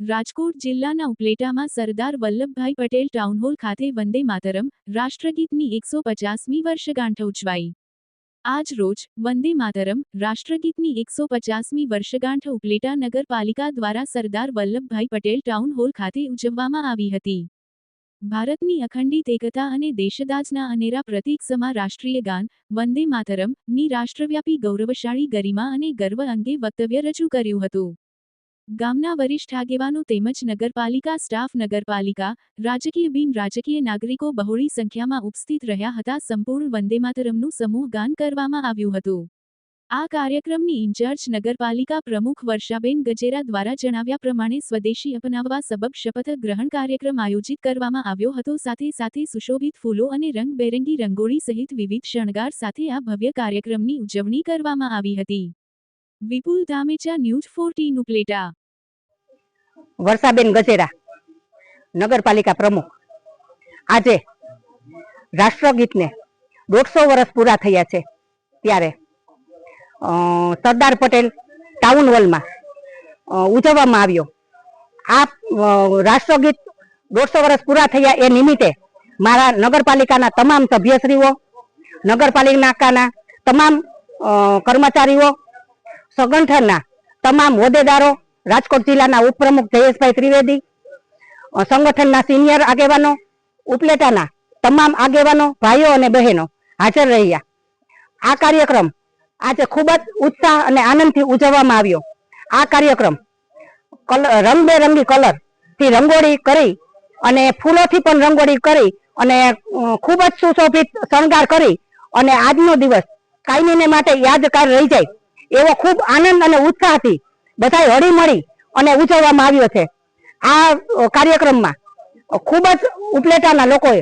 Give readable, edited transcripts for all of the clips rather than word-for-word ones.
રાજકોટ જિલ્લાના ઉપલેટામાં સરદાર વલ્લભભાઈ પટેલ ટાઉનહોલ ખાતે વંદે માતરમ રાષ્ટ્રગીતની 150મી વર્ષગાંઠ ઉજવાઈ। આજ રોજ વંદે માતરમ રાષ્ટ્રગીતની 150મી વર્ષગાંઠ ઉપલેટા નગરપાલિકા દ્વારા સરદાર વલ્લભભાઈ પટેલ ટાઉનહોલ ખાતે ઉજવવામાં આવી હતી। ભારતની અખંડિત એકતા અને દેશદાઝના અનેરા પ્રતીક સમા રાષ્ટ્રીય ગાન વંદે માતરમ ની રાષ્ટ્રવ્યાપી ગૌરવશાળી ગરિમા અને ગર્વ અંગે વક્તવ્ય રજૂ કર્યું હતું। ગામના વરિષ્ઠ આગેવાનો તેમજ નગરપાલિકા સ્ટાફ, નગરપાલિકા, રાજકીય બિન રાજકીય નાગરિકો બહોળી સંખ્યામાં ઉપસ્થિત રહ્યા હતા। સંપૂર્ણ વંદે માતરમનું સમૂહ ગાન કરવામાં આવ્યું હતું। આ કાર્યક્રમની ઇન્ચાર્જ નગરપાલિકા પ્રમુખ વર્ષાબેન ગજેરા દ્વારા જણાવ્યા પ્રમાણે સ્વદેશી અપનાવવા સબબ શપથ ગ્રહણ કાર્યક્રમ આયોજિત કરવામાં આવ્યો હતો। સાથે સાથે સુશોભિત ફૂલો અને રંગબેરંગી રંગોળી સહિત વિવિધ શણગાર સાથે આ ભવ્ય કાર્યક્રમની ઉજવણી કરવામાં આવી હતી। વિપુલ ધામેચા, ન્યૂઝ 14 ઉપલેટા। વર્ષાબેન ગજેરા, નગરપાલિકા પ્રમુખ। આજે રાષ્ટ્રગીતને 150 વર્ષ પૂરા થયા છે ત્યારે સરદાર પટેલ ટાઉન હોલમાં ઉજવવામાં આવ્યો। આ રાષ્ટ્રગીત 150 વર્ષ પૂરા થયા એ નિમિત્તે મારા નગરપાલિકાના તમામ સભ્યશ્રીઓ, નગરપાલિકાના તમામ કર્મચારીઓ, સંગઠનના તમામ હોદ્દેદારો, રાજકોટ જિલ્લાના ઉપપ્રમુખ જયેશભાઈ ત્રિવેદી, સંગઠનના સિનિયર આગેવાનો, ઉપલેટાના તમામ આગેવાનો, ભાઈઓ અને બહેનો હાજર રહ્યા। આ કાર્યક્રમ આજે ખૂબ જ ઉત્સાહ અને આનંદથી ઉજવવામાં આવ્યો। આ કાર્યક્રમ રંગબેરંગી કલર થી રંગોળી કરી અને ફૂલોથી પણ રંગોળી કરી અને ખૂબ જ સુશોભિત શણગાર કરી અને આજનો દિવસ કાયમીને માટે યાદગાર રહી જાય એવો ખૂબ આનંદ અને ઉત્સાહથી બધા હળીમળી અને ઉજવવામાં આવ્યો છે। આ કાર્યક્રમમાં ખૂબ જ ઉપલેટાના લોકોએ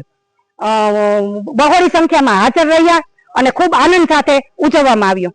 બહોળી સંખ્યામાં હાજર રહ્યા અને ખૂબ આનંદ સાથે ઉજવવામાં આવ્યો।